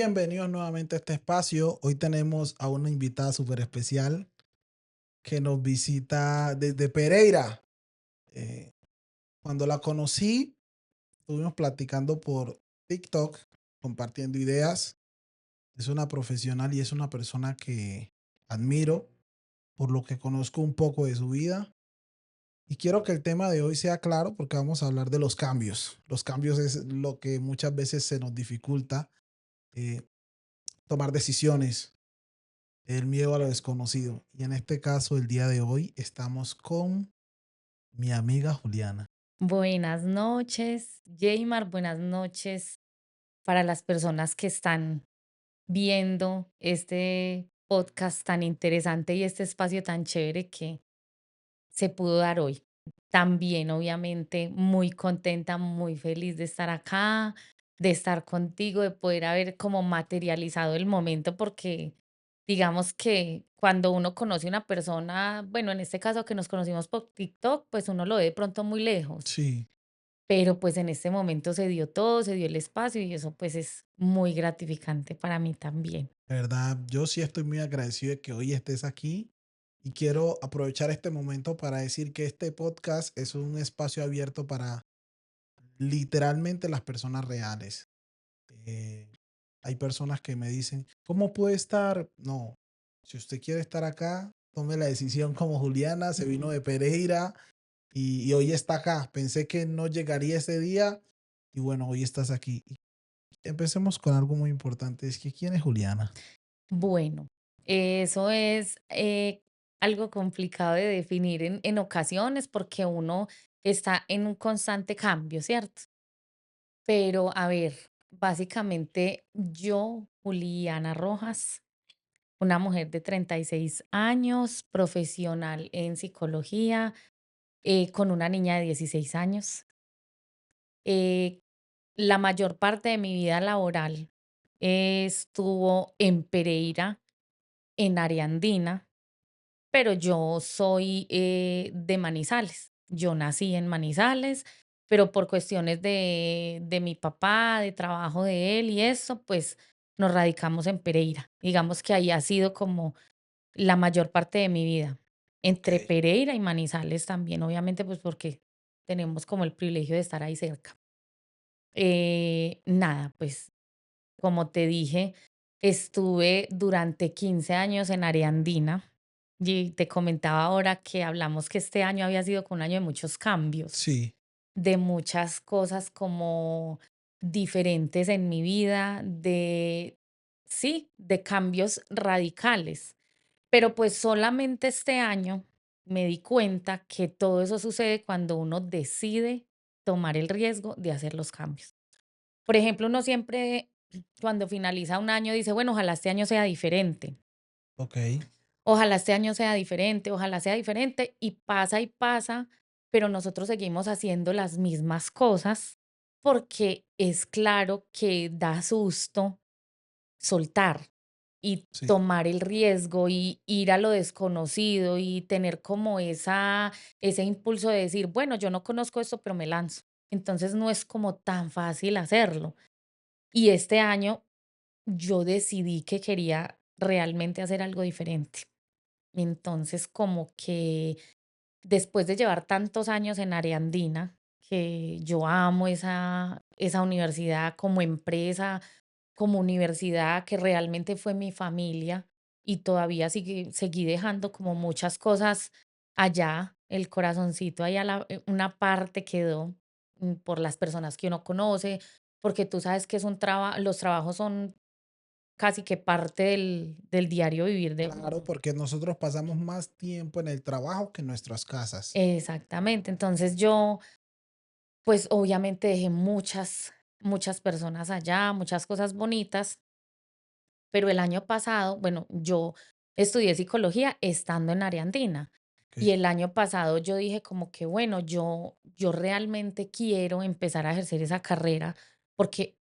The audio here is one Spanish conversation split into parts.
Bienvenidos nuevamente a este espacio. Hoy tenemos a una invitada súper especial que nos visita desde Pereira. Eh, Cuando la conocí, estuvimos platicando por TikTok, compartiendo ideas. Es una profesional y es una persona que admiro por lo que conozco un poco de su vida. Y quiero que el tema de hoy sea claro porque vamos a hablar de los cambios. Los cambios es lo que muchas veces se nos dificulta eh, tomar decisiones, el miedo a lo desconocido. Y en este caso, el día de hoy, estamos con mi amiga Juliana. Buenas noches, Jaymar. Buenas noches para las personas que están viendo este podcast tan interesante y este espacio tan chévere que se pudo dar hoy. También, obviamente, muy contenta, muy feliz de estar acá, de estar contigo, de poder haber como materializado el momento, porque digamos que cuando uno conoce a una persona, bueno, en este caso que nos conocimos por TikTok, pues uno lo ve de pronto muy lejos, Sí, pero pues en este momento se dio todo, se dio el espacio y eso pues es muy gratificante para mí también. de verdad, yo sí estoy muy agradecido de que hoy estés aquí y quiero aprovechar este momento para decir que este podcast es un espacio abierto para literalmente las personas reales. Eh, Hay personas que me dicen, ¿cómo puede estar? No, si usted quiere estar acá, tome la decisión como Juliana, se vino de Pereira y hoy está acá. Pensé que no llegaría ese día y bueno, hoy estás aquí. Y empecemos con algo muy importante, es que ¿quién es Juliana? Bueno, eso es algo complicado de definir en ocasiones porque uno está en un constante cambio, ¿cierto? Pero a ver, básicamente yo, Juliana Rojas, una mujer de 36 años, profesional en psicología, con una niña de 16 años. eh, la mayor parte de mi vida laboral estuvo en Pereira, en área andina, pero yo soy de Manizales. Yo nací en Manizales, pero por cuestiones de mi papá, de trabajo de él y eso, pues nos radicamos en Pereira. Digamos que ahí ha sido como la mayor parte de mi vida, Ok, entre Pereira y Manizales también, obviamente, pues porque tenemos como el privilegio de estar ahí cerca. Nada, pues como te dije, estuve durante 15 años en área andina y te comentaba ahora que hablamos que este año había sido como un año de muchos cambios, sí, de muchas cosas como diferentes en mi vida, sí, de cambios radicales. Pero pues solamente este año me di cuenta que todo eso sucede cuando uno decide tomar el riesgo de hacer los cambios. Por ejemplo, uno siempre cuando finaliza un año dice, bueno, ojalá este año sea diferente, ok, ojalá este año sea diferente, ojalá sea diferente, y pasa, pero nosotros seguimos haciendo las mismas cosas porque es claro que da susto soltar y sí, tomar el riesgo y ir a lo desconocido y tener como ese impulso de decir, bueno, yo no conozco esto, pero me lanzo. Entonces no es como tan fácil hacerlo. Y este año yo decidí que quería realmente hacer algo diferente. Entonces, como que después de llevar tantos años en área andina, que yo amo esa universidad como empresa, como universidad, que realmente fue mi familia y todavía seguí dejando como muchas cosas allá, el corazoncito allá, una parte quedó por las personas que uno conoce, porque tú sabes que es los trabajos son casi que parte del diario vivir de claro, uno. porque nosotros pasamos más tiempo en el trabajo que en nuestras casas. Exactamente. Entonces yo, pues obviamente dejé muchas personas allá, muchas cosas bonitas, pero el año pasado, bueno, yo estudié psicología estando en área andina. Ok, Y el año pasado yo dije como que, bueno, yo realmente quiero empezar a ejercer esa carrera porque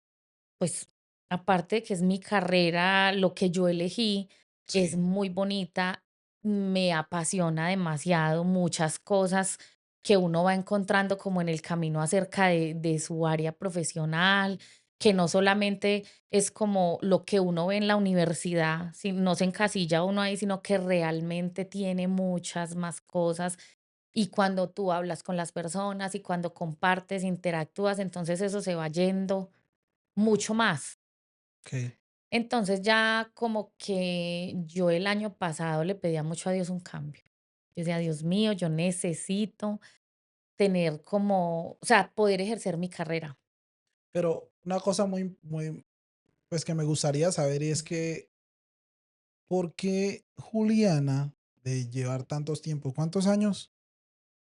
pues, aparte de que es mi carrera, lo que yo elegí es sí, muy bonita, me apasiona demasiado, muchas cosas que uno va encontrando como en el camino acerca de su área profesional. que no solamente es como lo que uno ve en la universidad, si no se encasilla uno ahí, sino que realmente tiene muchas más cosas. Y cuando tú hablas con las personas y cuando compartes, interactúas, entonces eso se va yendo mucho más. okey. Entonces ya como que yo el año pasado le pedía mucho a Dios un cambio. Yo decía, Dios mío, yo necesito tener como, o sea, poder ejercer mi carrera. Pero una cosa muy, pues, que me gustaría saber, y es que, ¿por qué Juliana, de llevar tantos tiempos? ¿Cuántos años?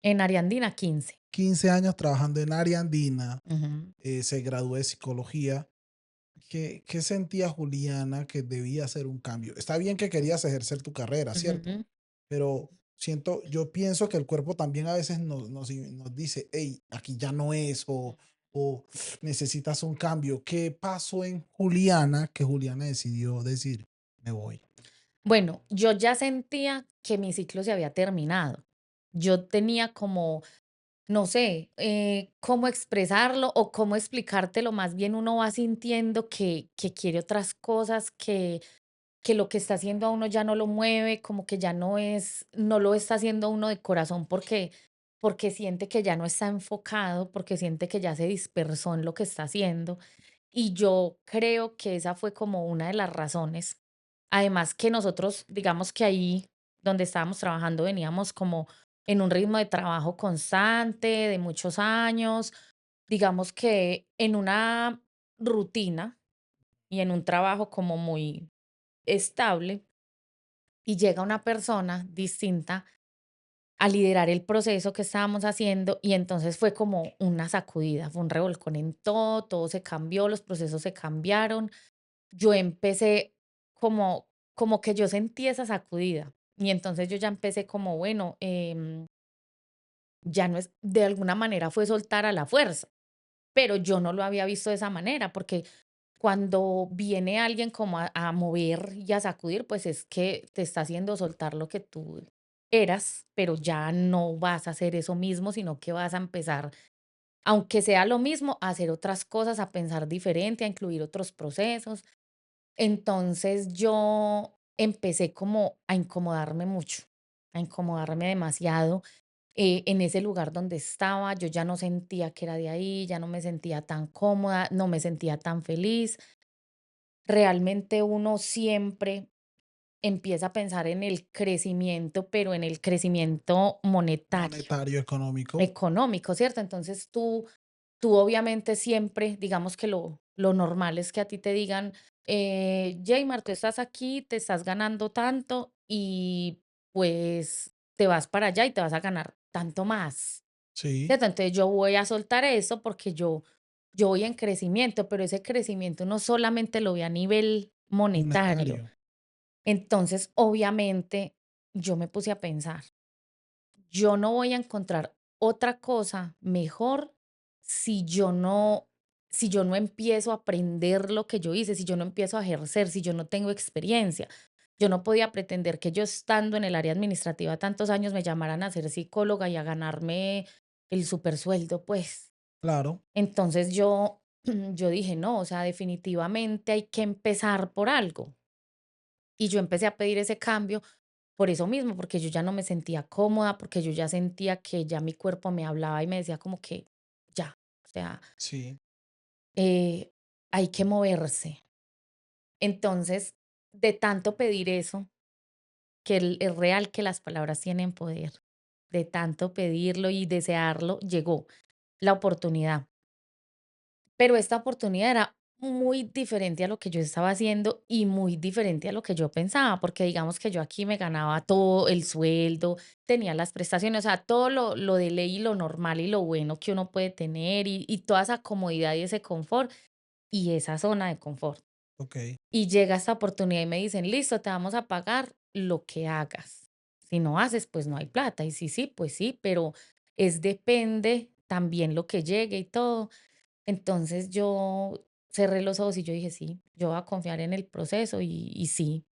En Ariandina 15. 15 años trabajando en área andina, Ujú, se graduó de psicología. ¿Qué sentía Juliana que debía hacer un cambio? Está bien que querías ejercer tu carrera, ¿cierto? ujú. Pero yo pienso que el cuerpo también a veces nos dice, hey, aquí ya no es, o necesitas un cambio. ¿Qué pasó en Juliana que Juliana decidió decir, me voy? Bueno, yo ya sentía que mi ciclo se había terminado. Yo tenía como, no sé, cómo expresarlo o cómo explicártelo. Más bien uno va sintiendo que quiere otras cosas, que lo que está haciendo a uno ya no lo mueve, como que ya no es, no lo está haciendo uno de corazón porque siente que ya no está enfocado, porque siente que ya se dispersó en lo que está haciendo. Y yo creo que esa fue como una de las razones. Además que nosotros, digamos que ahí donde estábamos trabajando veníamos como en un ritmo de trabajo constante, de muchos años, digamos que en una rutina y en un trabajo como muy estable, y llega una persona distinta a liderar el proceso que estábamos haciendo y entonces fue como una sacudida, fue un revolcón en todo, todo se cambió, los procesos se cambiaron. Yo empecé como que yo sentí esa sacudida y entonces yo ya empecé como, bueno, ya no es, de alguna manera fue soltar a la fuerza, pero yo no lo había visto de esa manera porque cuando viene alguien como a mover y a sacudir, pues es que te está haciendo soltar lo que tú eras, pero ya no vas a hacer eso mismo, sino que vas a empezar, aunque sea lo mismo, a hacer otras cosas, a pensar diferente, a incluir otros procesos. Entonces yo empecé como a incomodarme mucho, a incomodarme demasiado en ese lugar donde estaba. Yo ya no sentía que era de ahí, ya no me sentía tan cómoda, no me sentía tan feliz. Realmente uno siempre empieza a pensar en el crecimiento, pero en el crecimiento monetario, Monetario, económico. económico, ¿cierto? Entonces tú obviamente siempre, digamos que lo normal es que a ti te digan, Jaymar, tú estás aquí, te estás ganando tanto y pues te vas para allá y te vas a ganar tanto más, Sí, ¿cierto? Entonces yo voy a soltar eso porque yo voy en crecimiento, pero ese crecimiento no solamente lo ve a nivel monetario. monetario. Entonces, obviamente, yo me puse a pensar, yo no voy a encontrar otra cosa mejor si yo no empiezo a aprender lo que yo hice, si yo no empiezo a ejercer, si yo no tengo experiencia. Yo no podía pretender que yo estando en el área administrativa tantos años me llamaran a ser psicóloga y a ganarme el supersueldo, pues. Claro, Entonces yo dije, no, o sea, definitivamente hay que empezar por algo. Y yo empecé a pedir ese cambio por eso mismo, porque yo ya no me sentía cómoda, porque yo ya sentía que ya mi cuerpo me hablaba y me decía como que ya, o sea, sí. eh, hay que moverse. Entonces, de tanto pedir eso, que es real que las palabras tienen poder, de tanto pedirlo y desearlo, llegó la oportunidad. Pero esta oportunidad era muy diferente a lo que yo estaba haciendo y muy diferente a lo que yo pensaba, porque digamos que yo aquí me ganaba todo el sueldo, tenía las prestaciones, o sea, todo lo de ley y lo normal y lo bueno que uno puede tener y toda esa comodidad y ese confort y esa zona de confort. Ok, Y llega esta oportunidad y me dicen, listo, te vamos a pagar lo que hagas. Si no haces, pues no hay plata. Y sí, sí, pues sí, pero es depende también lo que llegue y todo. Entonces yo cerré los ojos y yo dije, sí, yo voy a confiar en el proceso y sí,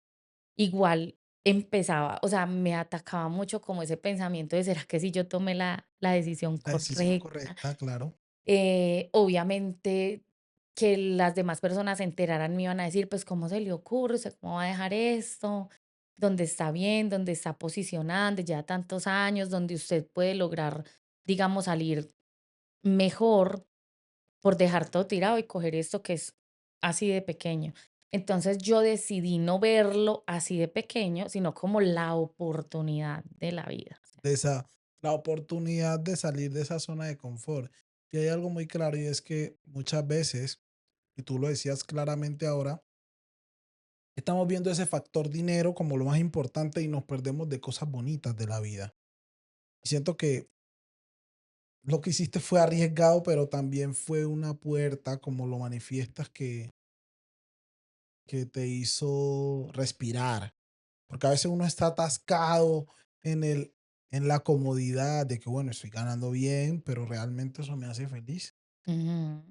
igual empezaba, o sea, me atacaba mucho como ese pensamiento de, ¿será que si yo tomé la decisión la decisión correcta? correcta, claro. Obviamente que las demás personas se enteraran, me iban a decir, pues, ¿cómo se le ocurre? ¿Usted cómo va a dejar esto? Donde está bien, donde está posicionada, donde ya tantos años, donde usted puede lograr, digamos, salir mejor por dejar todo tirado y coger esto que es así de pequeño. Entonces yo decidí no verlo así de pequeño, sino como la oportunidad de la vida. De esa, la oportunidad de salir de esa zona de confort. Y hay algo muy claro y es que muchas veces, y tú lo decías claramente ahora, estamos viendo ese factor dinero como lo más importante y nos perdemos de cosas bonitas de la vida. Y siento que lo que hiciste fue arriesgado, pero también fue una puerta, como lo manifiestas, que te hizo respirar. Porque a veces uno está atascado en en la comodidad de que, bueno, estoy ganando bien, pero realmente eso me hace feliz. Ujú,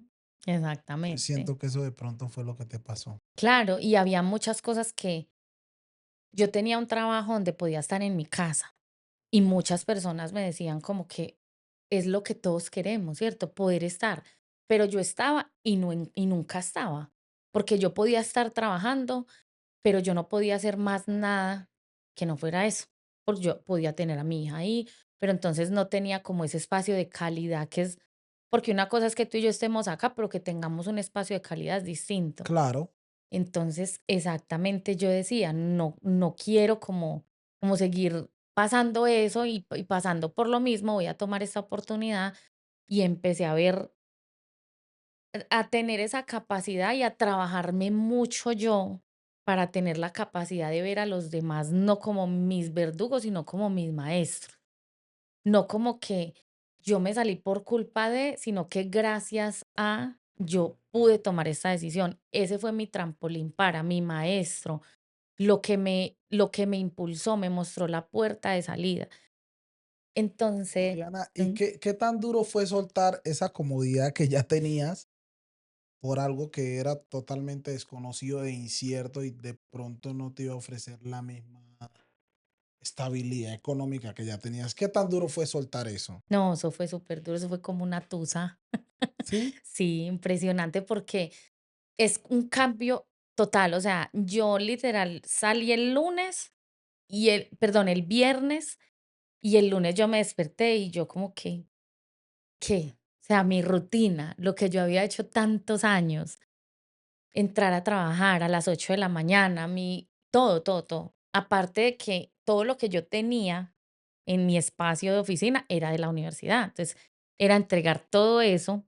Entonces exactamente. siento que eso de pronto fue lo que te pasó. Claro, y había muchas cosas que yo tenía un trabajo donde podía estar en mi casa y muchas personas me decían como que es lo que todos queremos, ¿cierto? Poder estar. Pero yo estaba y, no y nunca estaba, porque yo podía estar trabajando, pero yo no podía hacer más nada que no fuera eso. Porque yo podía tener a mi hija ahí, pero entonces no tenía como ese espacio de calidad que es, porque una cosa es que tú y yo estemos acá, pero que tengamos un espacio de calidad es distinto. Claro, Entonces, exactamente yo decía, no, no quiero como seguir pasando eso y pasando por lo mismo, voy a tomar esta oportunidad y empecé a ver, a tener esa capacidad y a trabajarme mucho yo para tener la capacidad de ver a los demás no como mis verdugos, sino como mis maestros. No como que yo me salí por culpa de, sino que gracias a yo pude tomar esta decisión. Ese fue mi trampolín para mi maestro, lo que me impulsó, me mostró la puerta de salida. Entonces, Oriana, ¿y mm, qué tan duro fue soltar esa comodidad que ya tenías por algo que era totalmente desconocido e incierto y de pronto no te iba a ofrecer la misma estabilidad económica que ya tenías? ¿Qué tan duro fue soltar eso? no, eso fue súper duro, eso fue como una tusa. Sí. Sí, impresionante porque es un cambio total. O sea, yo literal salí el lunes perdón, el viernes y el lunes yo me desperté y yo como que, ¿qué? O sea, mi rutina, lo que yo había hecho tantos años, entrar a trabajar a las 8 de la mañana, todo, todo, todo. Aparte de que todo lo que yo tenía en mi espacio de oficina era de la universidad. Entonces, era entregar todo eso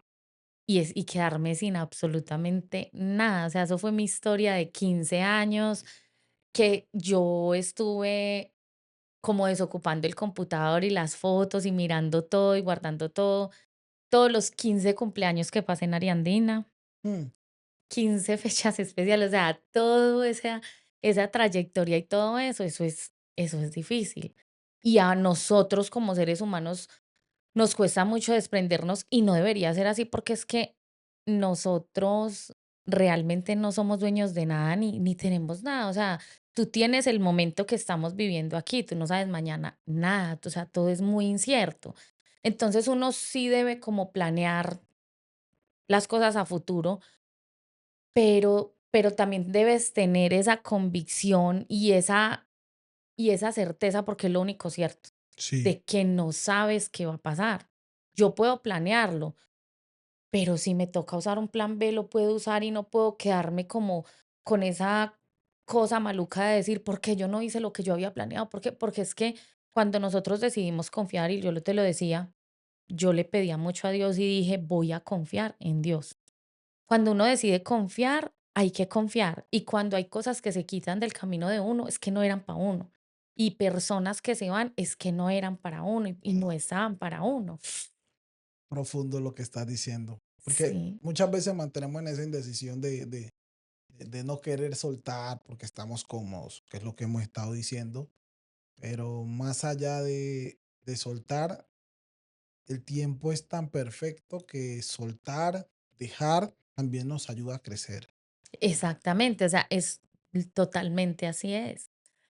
y quedarme sin absolutamente nada. O sea, eso fue mi historia de 15 años que yo estuve como desocupando el computador y las fotos y mirando todo y guardando todo. Todos los 15 cumpleaños que pasé en Ariandina, Mm, 15 fechas especiales, o sea, todo esa trayectoria y todo eso, eso es difícil. Y a nosotros como seres humanos nos cuesta mucho desprendernos y no debería ser así porque es que nosotros realmente no somos dueños de nada ni tenemos nada. O sea, tú tienes el momento que estamos viviendo aquí, tú no sabes mañana nada, o sea, todo es muy incierto. Entonces uno sí debe como planear las cosas a futuro, pero también debes tener esa convicción y esa certeza, porque es lo único cierto, sí. de que no sabes qué va a pasar. Yo puedo planearlo, pero si me toca usar un plan B, lo puedo usar y no puedo quedarme como con esa cosa maluca de decir, ¿por qué yo no hice lo que yo había planeado? ¿Por qué? Porque es que cuando nosotros decidimos confiar, y te lo decía, yo le pedía mucho a Dios y dije, voy a confiar en Dios. Cuando uno decide confiar, hay que confiar. Y cuando hay cosas que se quitan del camino de uno, es que no eran para uno. Y personas que se van, es que no eran para uno y no estaban para uno. Profundo lo que estás diciendo. Porque Sí, muchas veces mantenemos en esa indecisión de no querer soltar porque estamos cómodos, que es lo que hemos estado diciendo. Pero más allá de soltar, el tiempo es tan perfecto que soltar, dejar, también nos ayuda a crecer. exactamente. O sea, es totalmente así es.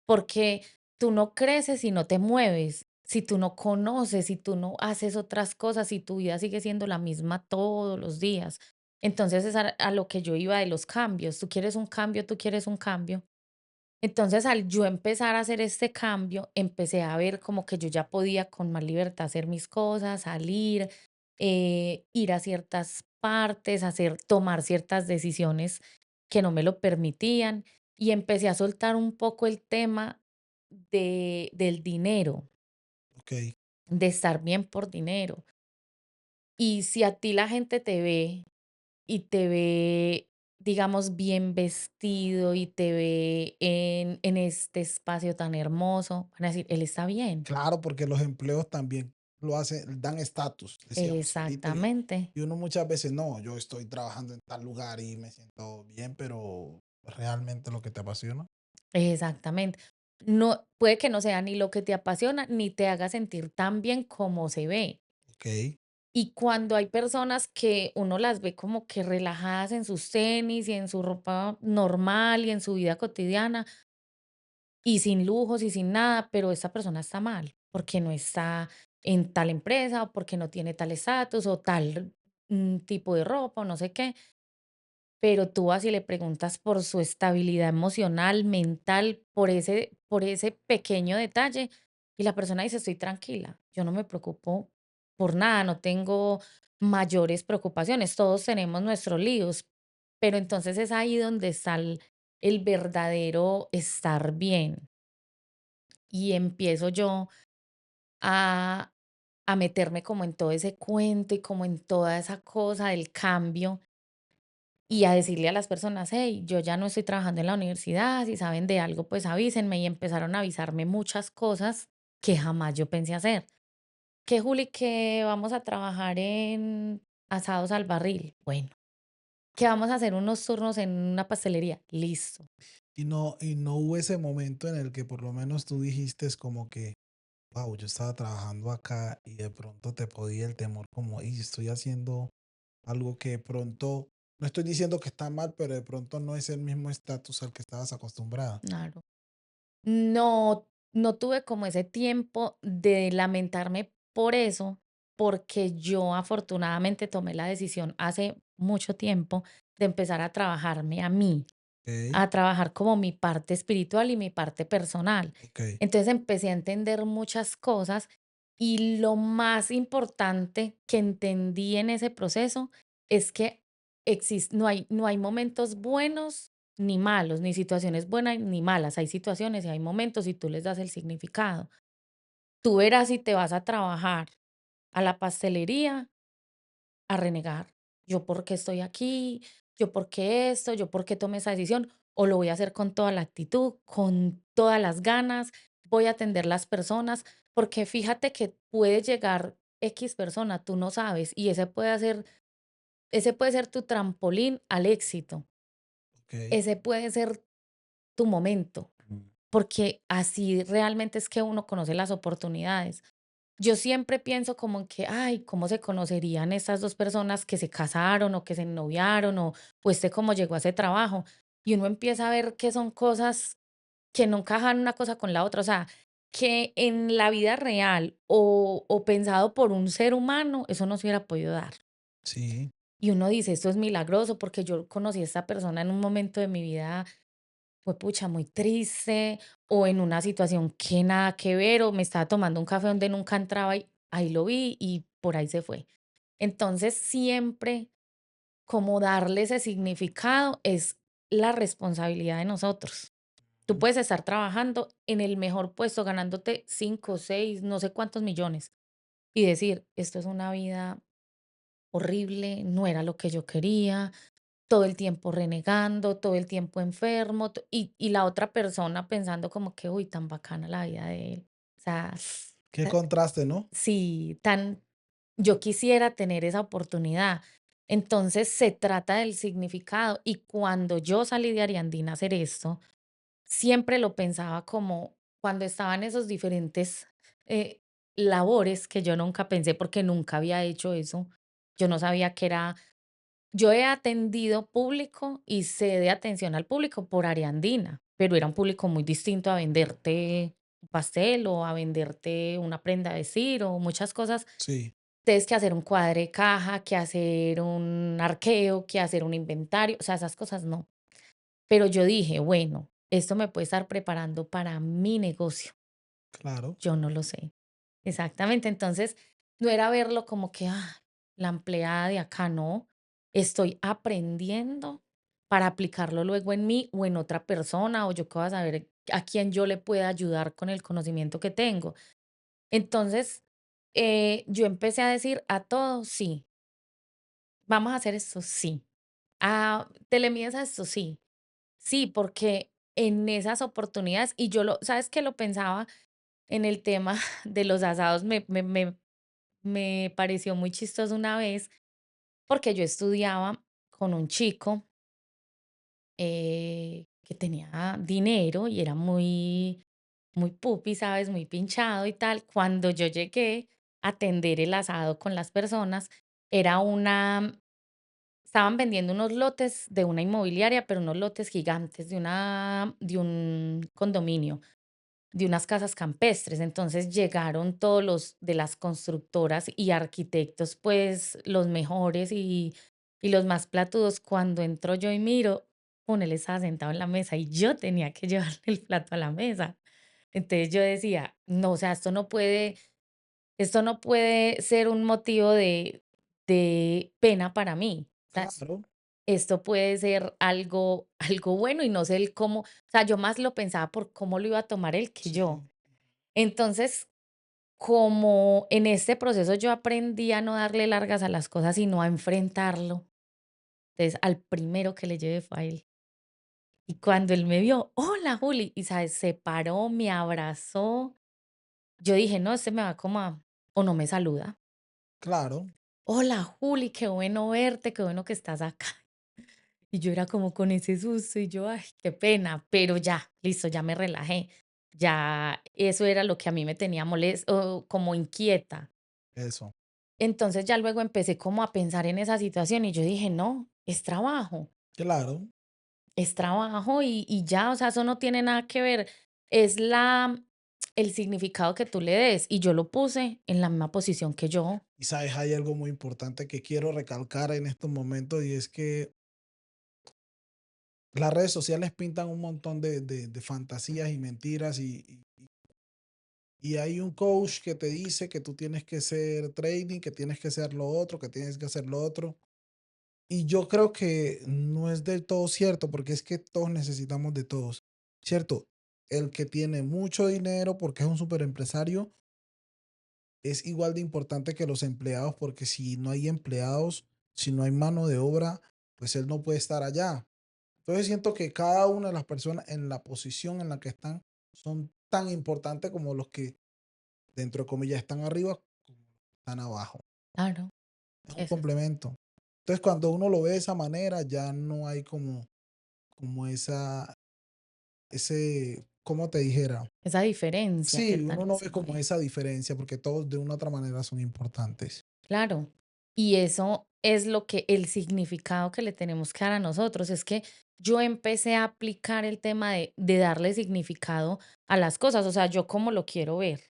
Porque tú no creces si no te mueves, si tú no conoces, si tú no haces otras cosas, si tu vida sigue siendo la misma todos los días. Entonces es a lo que yo iba de los cambios. Tú quieres un cambio, tú quieres un cambio. Entonces, al yo empezar a hacer este cambio, empecé a ver como que yo ya podía con más libertad hacer mis cosas, salir, ir a ciertas partes, tomar ciertas decisiones que no me lo permitían y empecé a soltar un poco el tema del dinero, Ok, de estar bien por dinero. Y si a ti la gente te ve y te ve, digamos, bien vestido y te ve en este espacio tan hermoso, van a decir, él está bien. claro, porque los empleos también lo hacen, dan estatus, decíamos ahorita, Exactamente, y uno muchas veces no, yo estoy trabajando en tal lugar y me siento bien, pero realmente lo que te apasiona. exactamente. No, puede que no sea ni lo que te apasiona, ni te haga sentir tan bien como se ve. Ok, Y cuando hay personas que uno las ve como que relajadas en sus tenis y en su ropa normal y en su vida cotidiana, y sin lujos y sin nada, pero esta persona está mal, porque no está en tal empresa, o porque no tiene tal estatus, o tal, tipo de ropa, o no sé qué. Pero tú vas y le preguntas por su estabilidad emocional, mental, por ese pequeño detalle, y la persona dice: "Estoy tranquila, yo no me preocupo por nada, no tengo mayores preocupaciones, todos tenemos nuestros líos". Pero entonces es ahí donde está el verdadero estar bien. Y empiezo yo a meterme como en todo ese cuento y como en toda esa cosa del cambio y a decirle a las personas: "Hey, yo ya no estoy trabajando en la universidad, si saben de algo, pues avísenme", y empezaron a avisarme muchas cosas que jamás yo pensé hacer. Que Juli, que vamos a trabajar en asados al barril. Bueno, que vamos a hacer unos turnos en una pastelería. Listo. y no hubo ese momento en el que por lo menos tú dijiste es como que, wow, yo estaba trabajando acá y de pronto te podía el temor como, y estoy haciendo algo que de pronto, no estoy diciendo que está mal, pero de pronto no es el mismo estatus al que estabas acostumbrada. Claro. No, no tuve como ese tiempo de lamentarme por eso, porque yo afortunadamente tomé la decisión hace mucho tiempo de empezar a trabajarme a mí, Ok, a trabajar como mi parte espiritual y mi parte personal. ok, Entonces empecé a entender muchas cosas y lo más importante que entendí en ese proceso es que no hay momentos buenos ni malos, ni situaciones buenas ni malas. Hay situaciones y hay momentos y tú les das el significado. Tú verás si te vas a trabajar a la pastelería a renegar. Yo por qué estoy aquí, yo por qué esto, yo por qué tomé esa decisión, o lo voy a hacer con toda la actitud, con todas las ganas, voy a atender las personas, porque fíjate que puede llegar X persona, tú no sabes, y ese puede ser tu trampolín al éxito, ok. ese puede ser tu momento, porque así realmente es que uno conoce las oportunidades. Yo siempre pienso como en que, ay, ¿cómo se conocerían estas 2 personas que se casaron o que se noviaron o este cómo llegó a ese trabajo? Y uno empieza a ver que son cosas que no encajan una cosa con la otra, o sea, que en la vida real o pensado por un ser humano, eso no se hubiera podido dar. Sí, Y uno dice: "Esto es milagroso", porque yo conocí a esta persona en un momento de mi vida, fue pucha, muy triste, o en una situación que nada que ver, o me estaba tomando un café donde nunca entraba y ahí lo vi y por ahí se fue. Entonces, siempre como darle ese significado es la responsabilidad de nosotros. Tú mm, puedes estar trabajando en el mejor puesto, ganándote 5, 6, no sé cuántos millones, y decir, esto es una vida horrible, no era lo que yo quería, todo el tiempo renegando, todo el tiempo enfermo, y la otra persona pensando como que, uy, tan bacana la vida de él. O sea, qué contraste, ¿no? sí, yo quisiera tener esa oportunidad. Entonces se trata del significado y cuando yo salí de Ariandina a hacer esto, siempre lo pensaba como cuando estaban esos diferentes eh, labores que yo nunca pensé porque nunca había hecho eso. Yo no sabía que era yo he atendido público y sé de atención al público por área andina, pero era un público muy distinto a venderte un pastel o a venderte una prenda de vestir o muchas cosas Sí, Tienes que hacer un cuadre de caja, que hacer un arqueo, que hacer un inventario, o sea, esas cosas no. Pero yo dije, bueno, esto me puede estar preparando para mi negocio. claro, Yo no lo sé. Exactamente. Entonces, no era verlo como que, la empleada de acá, no. Estoy aprendiendo para aplicarlo luego en mí o en otra persona, o yo qué voy a saber a quién yo le pueda ayudar con el conocimiento que tengo. Entonces, yo empecé a decir a todos, sí, vamos a hacer esto, sí. ¿Te le mides a esto? Sí. Sí, porque en esas oportunidades, y yo ¿sabes qué? Lo pensaba en el tema de los asados, me pareció muy chistoso una vez, porque yo estudiaba con un chico que tenía dinero y era muy pupi, ¿sabes? Muy pinchado y tal. Cuando yo llegué a atender el asado con las personas, era estaban vendiendo unos lotes de una inmobiliaria, pero unos lotes gigantes de un condominio, de unas casas campestres. Entonces llegaron todos los de las constructoras y arquitectos, pues los mejores y los más platudos. Cuando entro yo y miro, él estaba sentado en la mesa y yo tenía que llevarle el plato a la mesa. Entonces yo decía, no, o sea, esto no puede ser un motivo de pena para mí. O sea, claro, esto puede ser algo bueno y no sé el cómo, o sea, yo más lo pensaba por cómo lo iba a tomar él que yo. sí, Entonces, como en este proceso yo aprendí a no darle largas a las cosas, sino a enfrentarlo, entonces al primero que le llevé fue a él. Y cuando él me vio, hola Juli, y sabes, se paró, me abrazó. Yo dije, no, este me va como o no me saluda. claro, Hola Juli, qué bueno verte, qué bueno que estás acá. Y yo era como con ese susto y yo, ay, qué pena, pero ya, listo, ya me relajé. Ya eso era lo que a mí me tenía molesto, como inquieta. eso, Entonces ya luego empecé como a pensar en esa situación y yo dije, no, claro. es trabajo y ya, o sea, eso no tiene nada que ver, es el significado que tú le des y yo lo puse en la misma posición que yo. Y sabes, hay algo muy importante que quiero recalcar en estos momentos y es que las redes sociales pintan un montón de fantasías y mentiras y hay un coach que te dice que tú tienes que ser trading, que tienes que ser lo otro, que tienes que hacer lo otro. Y yo creo que no es del todo cierto, porque es que todos necesitamos de todos, ¿cierto? El que tiene mucho dinero porque es un superempresario es igual de importante que los empleados, porque si no hay empleados, si no hay mano de obra, pues él no puede estar allá. Entonces siento que cada una de las personas en la posición en la que están son tan importantes como los que, dentro de comillas, están arriba, como están abajo. Claro, Es un eso es, complemento. Entonces cuando uno lo ve de esa manera, ya no hay como ¿cómo te dijera? esa diferencia que Sí, uno tal no vez ve uno como ve. esa diferencia porque todos de una u otra manera son importantes. Claro. Y eso es lo que el significado que le tenemos que dar a nosotros. Es que yo empecé a aplicar el tema de darle significado a las cosas. O sea, yo cómo lo quiero ver,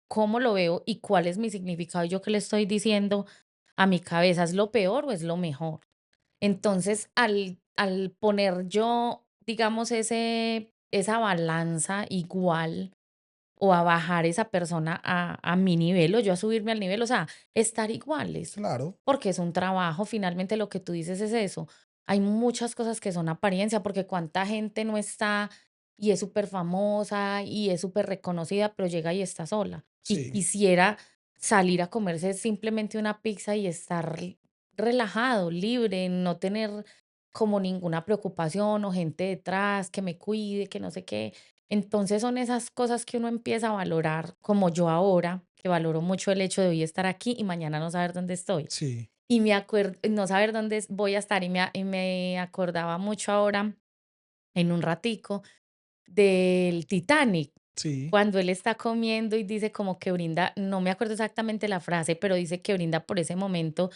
cómo lo veo y cuál es mi significado. Yo qué le estoy diciendo a mi cabeza, ¿es lo peor o es lo mejor? Entonces, al poner yo, digamos, esa balanza igual o a bajar esa persona a mi nivel o yo a subirme al nivel, o sea, estar iguales, Claro, porque es un trabajo, finalmente lo que tú dices es eso. Hay muchas cosas que son apariencia, porque cuánta gente no está y es súper famosa y es súper reconocida, pero llega y está sola y sí, quisiera salir a comerse simplemente una pizza y estar relajado, libre, no tener como ninguna preocupación o gente detrás que me cuide, que no sé qué. Entonces son esas cosas que uno empieza a valorar, como yo ahora, que valoro mucho el hecho de hoy estar aquí y mañana no saber dónde estoy. sí, Y me acuerdo, no saber dónde voy a estar y me acordaba mucho ahora, en un ratico, del Titanic, sí, cuando él está comiendo y dice como que brinda, no me acuerdo exactamente la frase, pero dice que brinda por ese momento,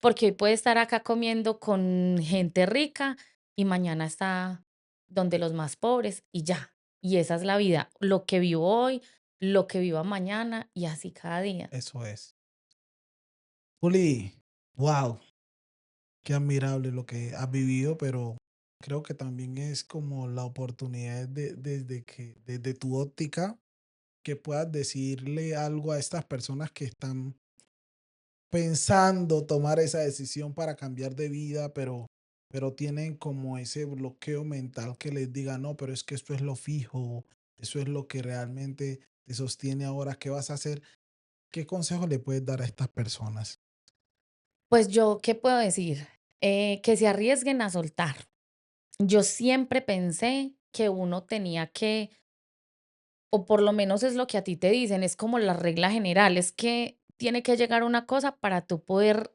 porque hoy puede estar acá comiendo con gente rica y mañana está donde los más pobres y ya. Y esa es la vida, lo que vivo hoy, lo que viva mañana y así cada día. eso es. Juli, wow, qué admirable lo que has vivido, pero creo que también es como la oportunidad desde que, desde tu óptica, que puedas decirle algo a estas personas que están pensando tomar esa decisión para cambiar de vida, pero tienen como ese bloqueo mental que les diga, no, pero es que esto es lo fijo, eso es lo que realmente te sostiene ahora, ¿qué vas a hacer? ¿Qué consejo le puedes dar a estas personas? Pues yo, ¿qué puedo decir? Que se arriesguen a soltar. Yo siempre pensé que uno tenía que, o por lo menos es lo que a ti te dicen, es como la regla general, es que tiene que llegar una cosa para tú poder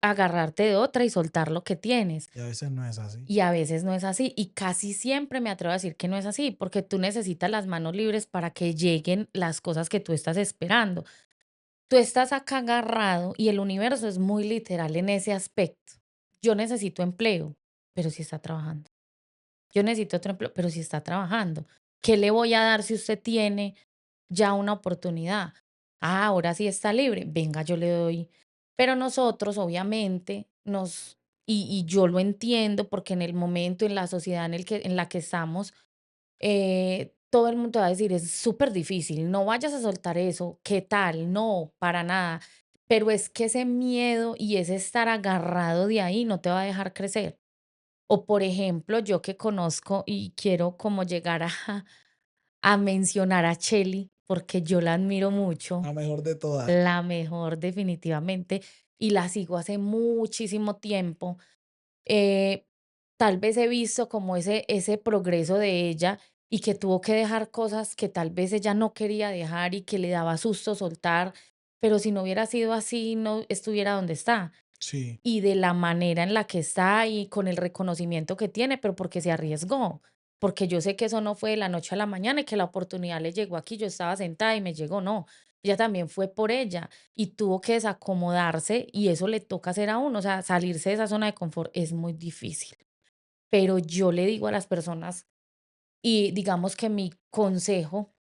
agarrarte de otra y soltar lo que tienes. Y a veces no es así. Y a veces no es así. Y casi siempre me atrevo a decir que no es así, porque tú necesitas las manos libres para que lleguen las cosas que tú estás esperando. Tú estás acá agarrado y el universo es muy literal en ese aspecto. Yo necesito empleo, pero si está trabajando. Yo necesito otro empleo, pero si está trabajando. ¿Qué le voy a dar si usted tiene ya una oportunidad? Ah, ahora sí está libre. Venga, yo le doy. Pero nosotros, obviamente, y yo lo entiendo porque en el momento, en la sociedad en la que estamos, todo el mundo va a decir, es súper difícil, no vayas a soltar eso, ¿qué tal? No, para nada. Pero es que ese miedo y ese estar agarrado de ahí no te va a dejar crecer. O por ejemplo, yo que conozco y quiero como llegar a mencionar a Chelly, porque yo la admiro mucho, La mejor de todas. la mejor definitivamente, y la sigo hace muchísimo tiempo. eh, Tal vez he visto como ese progreso de ella y que tuvo que dejar cosas que tal vez ella no quería dejar y que le daba susto soltar, pero si no hubiera sido así, no estuviera donde está Sí, y de la manera en la que está y con el reconocimiento que tiene, pero porque se arriesgó, porque yo sé que eso no fue de la noche a la mañana y que la oportunidad le llegó aquí, yo estaba sentada y me llegó, no, ella también fue por ella y tuvo que desacomodarse y eso le toca hacer a uno, o sea, salirse de esa zona de confort es muy difícil, pero yo le digo a las personas y digamos que mi consejo,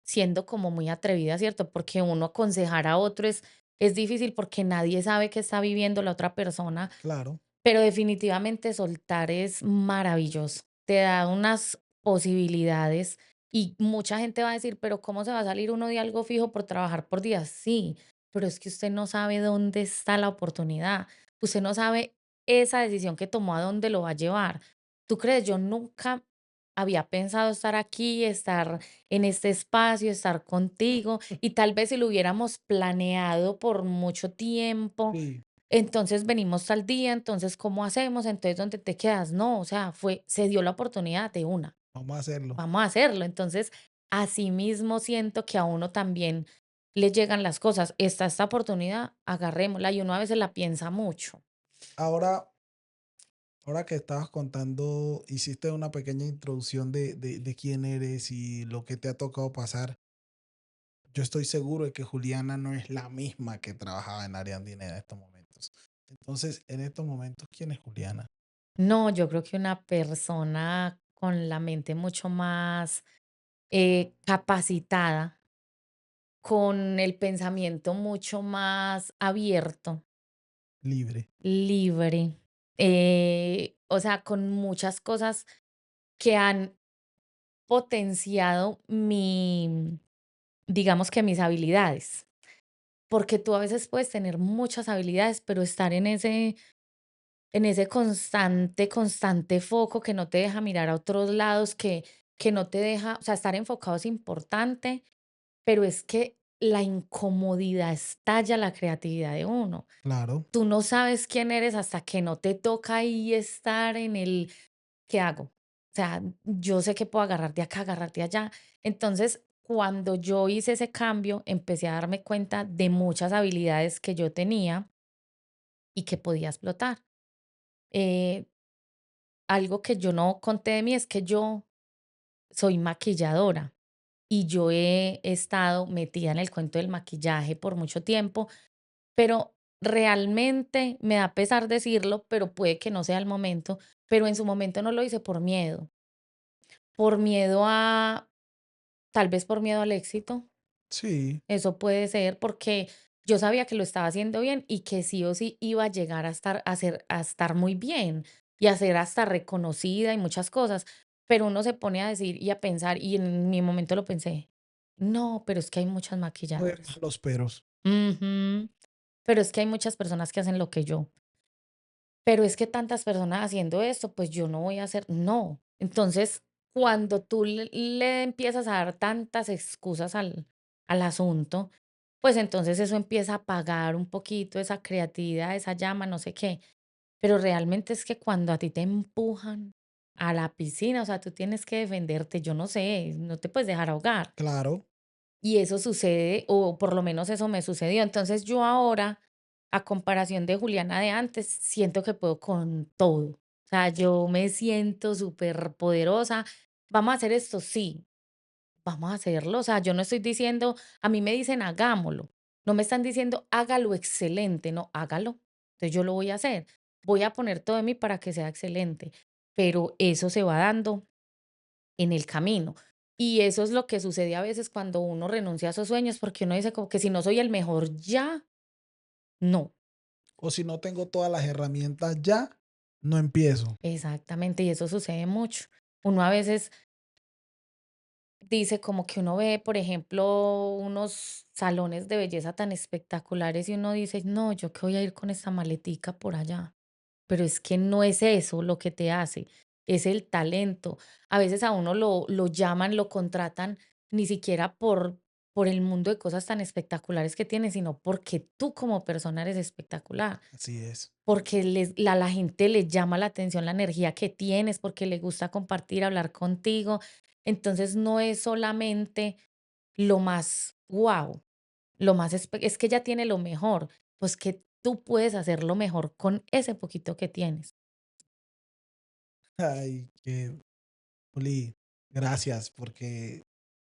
siendo como muy atrevida, ¿cierto? Porque uno aconsejar a otro es difícil porque nadie sabe qué está viviendo la otra persona, claro. pero definitivamente soltar es maravilloso. Te da unas posibilidades y mucha gente va a decir, pero ¿cómo se va a salir uno de algo fijo por trabajar por días? Sí, pero es que usted no sabe dónde está la oportunidad. Usted no sabe esa decisión que tomó a dónde lo va a llevar. ¿Tú crees? Yo nunca había pensado estar aquí, estar en este espacio, estar contigo y tal vez si lo hubiéramos planeado por mucho tiempo, Sí, entonces venimos tal día, entonces, ¿cómo hacemos? Entonces, ¿dónde te quedas? No, o sea, se dio la oportunidad de una, vamos a hacerlo. vamos a hacerlo. Entonces, así mismo siento que a uno también le llegan las cosas. Está esta oportunidad, agarrémosla y uno a veces la piensa mucho. Ahora, ahora que estabas contando, hiciste una pequeña introducción de quién eres y lo que te ha tocado pasar. Yo estoy seguro de que Juliana no es la misma que trabajaba en Ariandina en estos momentos. Entonces, en estos momentos, ¿quién es Juliana? No, yo creo que una persona con la mente mucho más capacitada, con el pensamiento mucho más abierto, Libre. libre, o sea, con muchas cosas que han potenciado digamos que mis habilidades, porque tú a veces puedes tener muchas habilidades, pero estar en ese constante foco que no te deja mirar a otros lados, que no te deja, o sea, estar enfocado es importante, pero es que la incomodidad estalla la creatividad de uno. Claro. Tú no sabes quién eres hasta que no te toca ahí estar en el ¿qué hago? O sea, yo sé que puedo agarrar de acá, agarrar de allá. Entonces, cuando yo hice ese cambio, empecé a darme cuenta de muchas habilidades que yo tenía y que podía explotar. Eh, Algo que yo no conté de mí es que yo soy maquilladora y yo he estado metida en el cuento del maquillaje por mucho tiempo, pero realmente me da pesar decirlo, pero puede que no sea el momento, pero en su momento no lo hice por miedo a, tal vez por miedo al éxito, Sí, eso puede ser, porque yo sabía que lo estaba haciendo bien y que sí o sí iba a llegar a estar muy bien y a ser hasta reconocida y muchas cosas. Pero uno se pone a decir y a pensar, y en mi momento lo pensé, no, pero es que hay muchas Pues maquilladoras. los peros. Ujú. Pero es que hay muchas personas que hacen lo que yo. Pero es que tantas personas haciendo esto, pues yo no voy a hacer, no. Entonces, cuando tú le empiezas a dar tantas excusas al asunto, pues entonces eso empieza a apagar un poquito esa creatividad, esa llama, no sé qué. Pero realmente es que cuando a ti te empujan a la piscina, o sea, tú tienes que defenderte, yo no sé, no te puedes dejar ahogar. Claro. Y eso sucede, o por lo menos eso me sucedió. Entonces yo ahora, a comparación de Juliana de antes, siento que puedo con todo. O sea, yo me siento súper poderosa. Vamos a hacer esto, sí, vamos a hacerlo. O sea, yo no estoy diciendo, a mí me dicen hagámoslo. No me están diciendo hágalo excelente, no, hágalo. Entonces yo lo voy a hacer. Voy a poner todo de mí para que sea excelente. Pero eso se va dando en el camino. Y eso es lo que sucede a veces cuando uno renuncia a esos sueños, porque uno dice como que si no soy el mejor ya, no. O si no tengo todas las herramientas ya, no empiezo. Exactamente, y eso sucede mucho. Uno a veces dice como que uno ve, por ejemplo, unos salones de belleza tan espectaculares y uno dice, no, yo qué voy a ir con esta maletica por allá. Pero es que no es eso lo que te hace, es el talento. A veces a uno lo llaman, lo contratan, ni siquiera por el mundo de cosas tan espectaculares que tiene, sino porque tú como persona eres espectacular, Así es. porque la gente le llama la atención la energía que tienes, porque le gusta compartir, hablar contigo. Entonces no es solamente lo más guau, es que ella tiene lo mejor, pues que tú puedes hacerlo mejor con ese poquito que tienes. Ay, Juli, gracias porque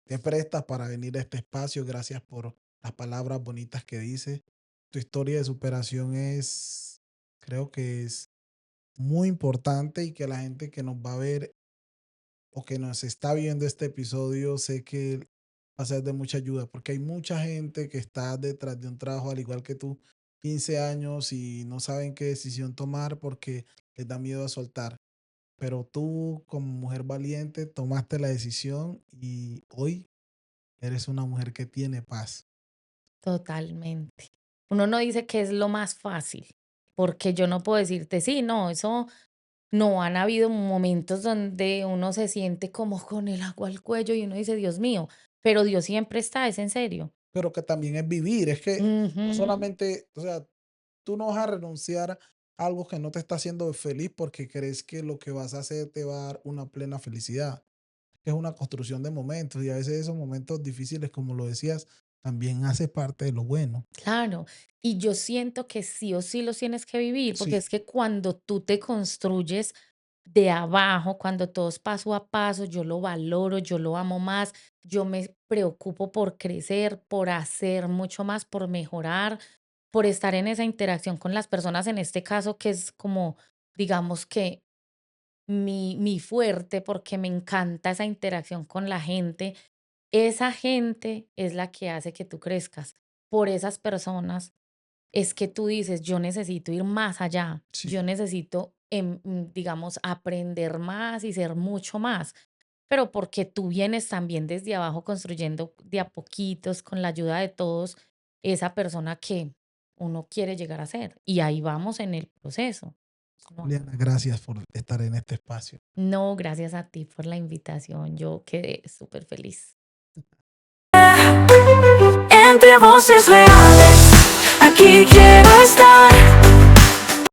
te prestas para venir a este espacio. Gracias por las palabras bonitas que dices. Tu historia de superación es, creo que es muy importante y que la gente que nos va a ver o que nos está viendo este episodio, sé que va a ser de mucha ayuda, porque hay mucha gente que está detrás de un trabajo al igual que tú, 15 años y no saben qué decisión tomar porque les da miedo a soltar. Pero tú, como mujer valiente, tomaste la decisión y hoy eres una mujer que tiene paz. Totalmente. Uno no dice que es lo más fácil, porque yo no puedo decirte, sí, no, eso no han habido momentos donde uno se siente como con el agua al cuello y uno dice, Dios mío, pero Dios siempre está, es en serio. Pero que también es vivir, es que no Ujú. solamente, o sea, tú no vas a renunciar a algo que no te está haciendo feliz porque crees que lo que vas a hacer te va a dar una plena felicidad. Es una construcción de momentos y a veces esos momentos difíciles, como lo decías, también hace parte de lo bueno. Claro, y yo siento que sí o sí los tienes que vivir, porque Sí, es que cuando tú te construyes de abajo, cuando todo es paso a paso, yo lo valoro, yo lo amo más, yo me preocupo por crecer, por hacer mucho más, por mejorar, por estar en esa interacción con las personas, en este caso que es como, digamos que mi fuerte, porque me encanta esa interacción con la gente. Esa gente es la que hace que tú crezcas. Por esas personas es que tú dices, yo necesito ir más allá, yo sí. necesito, digamos, aprender más y ser mucho más, pero porque tú vienes también desde abajo construyendo de a poquitos, con la ayuda de todos, esa persona que uno quiere llegar a ser. Y ahí vamos en el proceso. No, Juliana, gracias por estar en este espacio. no, gracias a ti por la invitación, yo quedé súper feliz. Entre voces reales, aquí quiero estar.